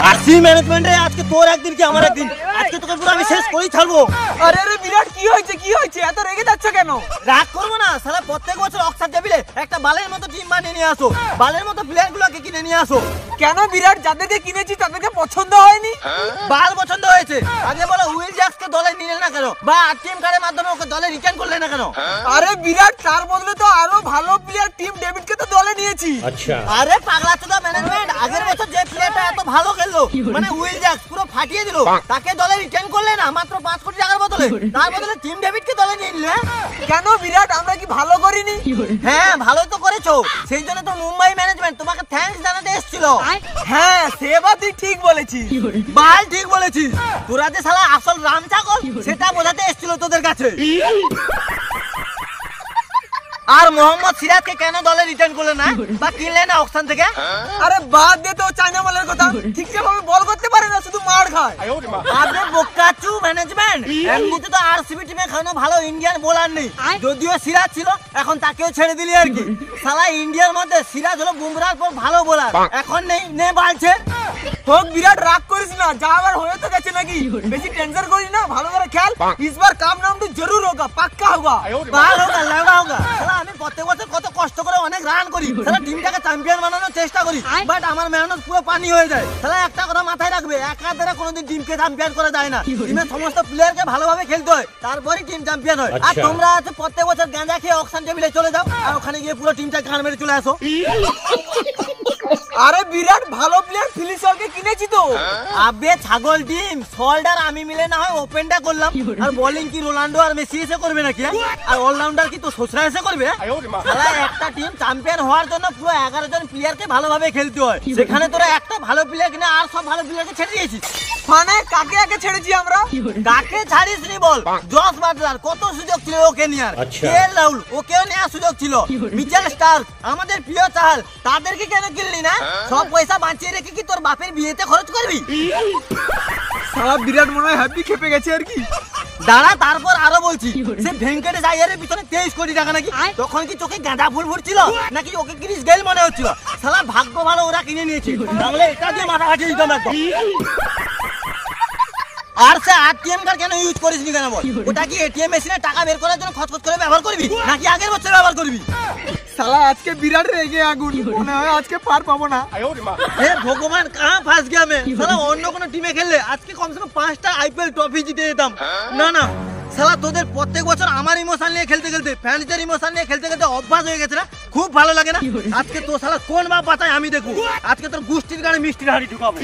RC ম্যানেজমেন্টে আজকে তোর একদিন কি আমার একদিন, আজকে তোকে পুরো আমি শেষ করেই ছাড়বো। আরে আরে বিরাট কি হয়েছে এত রেগে যাচ্ছ কেন? রাগ করবো না, সালা প্রত্যেক বছর অক্সার টেবিলে একটা বালের মতো টিম বানিয়ে নিয়ে আসো, বালের মতো প্লেয়ার গুলোকে কিনে নিয়ে আসো। কেন বিরাট, যাদেরকে কিনেছি তাদেরকে পছন্দ হয়নি? বাল পছন্দ হয়েছে। আগে বলো উইল জ্যাক্সকে দলে নিলে না কেন, বা টিম কার্ডের মাধ্যমে ওকে দলে রিটার্ন করলে না কেন? আরে বিরাট, তার বদলে তো আরো ভালো প্লেয়ার টিম ডেভিডকে তো দলে নিয়েছি। আচ্ছা আরে পাগলা চোদা ম্যানেজমেন্ট, আগের বছর যে প্লেয়ারটা এত ভালো খেললো মানে উইল জ্যাক্স পুরো ফাটিয়ে দিল, তাকে দলে রিটার্ন করলে না মাত্র 5 কোটি টাকার বদলে, তার বদলে টিম ডেভিডকে দলে নিয়ে নিলে। কেন বিরাট, আমরা কি ভালো করিনি? হ্যাঁ ভালো তো করেছো, সেই জন্য তো মুম্বাই ম্যানেজমেন্ট তোমাকে থ্যাঙ্কস জানাতে এসেছিল। হ্যাঁ সেবা তুই ঠিক বলেছিস। বাল ঠিক বলেছিস, তোরা যে শালা আসল রাম ছাগল সেটা বোঝাতে এসেছিল তোদের কাছে। আর মোহাম্মদ সিরাজকে কেন দলে রিটার্ন করলে না বা কিনলে না অকশন থেকে? আরে বাদ দে তো চায়না মালের কথা, ঠিকঠাক ভাবে বল করতে পারে না, শুধু মার খায়। আরে বোকাচু ম্যানেজমেন্ট, এমনিতে তো আরসিবি টিমে কোনো ভালো ইন্ডিয়ান বোলার নেই, যদিও সিরাজ ছিল এখন তাকেও ছেড়ে দিলি আর কি। শালা ইন্ডিয়ার মধ্যে সিরাজ হলো বুমরার পর ভালো বোলার, এখন নেই নে বালছে। হোক বিরাট, রাগ করিস না, যা আবার হয়ে তো গেছে নাকি, বেশি টেনশন করিস না, ভালো করে খেল। इस बार काम नाम तो जरूर होगा, पक्का होगा। বাল হোগা লাগা হোগা। শালা আমি প্রত্যেক বছর কত কষ্ট করে অনেক রান করি, শালা টিমটাকে চ্যাম্পিয়ন বানানোর চেষ্টা করি, বাট আমার মেহনত পুরো পানি হয়ে যায়। শালা একটা কথা মাথায় রাখবে, একা দ্বারা কোনোদিন টিমকে চ্যাম্পিয়ন করা যায় না, টিমের সমস্ত প্লেয়ারকে ভালোভাবে খেলতে হয়, তারপরেই টিম চ্যাম্পিয়ন হয়। আর তোমরা আছে প্রত্যেক বছর গাঁজা খেয়ে অকশন টেবিলে চলে যাও আর ওখানে গিয়ে পুরো টিমটা গান মেরে চলে আসো। আরে বিরাট, ভালো প্লেয়ার ফিনিশারকে কিনেছি তো। আবে ছাগল টিম, সোল্ডার আমি মিলে না হয় ওপেনটা করলাম, আর বোলিং কি রোনাল্ডো আর মেসি এসে করবে নাকি? আর অলরাউন্ডার কি তো সসরা এসে করবে? শালা একটা টিম চ্যাম্পিয়ন হওয়ার জন্য পুরো 11 জন প্লেয়ারকে ভালোভাবে খেলতে হয়, সেখানে তোরা একটা ভালো প্লেয়ার কিনে আর সব ভালো প্লেয়ারকে ছেড়ে দিয়েছিস। মানে কাকে আগে ছেড়েছি আমরা? কাকে ছাড়িস নি বল? জস বাটলার কত সুযোগ ছিল ওকে নেওয়ার, কেএল রাহুল ওকেও নেওয়ার সুযোগ ছিল, মিচেল স্টার্ক আমাদের প্রিয় চাহাল, তাদেরকে কেন কিনলি না? সব পয়সা বাঁচিয়ে রেখে কি তোর বাপের বিয়েতে খরচ করবি? সারা বিরাট মনে হয় হ্যাপি খেপে গেছে আর কি। দাঁড়া, তারপর আরো বলছি, সে ভেঙ্কটেশ আইয়ারের পিছনে 23 কোটি টাকা নাকি, তখন কি চোখে গাঁদা ফুল ফুটছিল নাকি ওকে ক্রিস গেল মনে হচ্ছিল? শালা ভাগ্য ভালো ওরা কিনে নিয়েছে, তাহলে এটা দিয়ে মাথা ফাটিয়ে দিতাম একদম। আর সে আরটিএম কার্ড কেন ইউজ করিস নি কেন বল? ওটা কি এটিএম মেশিনে টাকা বের করার জন্য খচখচ করে ব্যবহার করবি নাকি আগের বছর ব্যবহার করবি? শালা আজকে বিরাট রেগে আগুন, মনে হয় আজকে পার পাবো না। হে ভগবান, কাহা ফাঁস গিয়া মে। শালা অন্য কোনো টিমে খেললে আজকে কমসে কম 5টা আইপিএল ট্রফি জিতে যেতাম। না না শালা, তোদের প্রত্যেক বছর আমার ইমোশন নিয়ে খেলতে খেলতে, ফ্যান্সদের ইমোশন নিয়ে খেলতে খেলতে অভ্যাস হয়ে গেছে না, খুব ভালো লাগে না? আজকে তো শালা কোন বাপ বাঁচায় আমি দেখবো, আজকে তোর গুষ্টির গাড়ি মিষ্টির হাড়ি ঢুকাবো।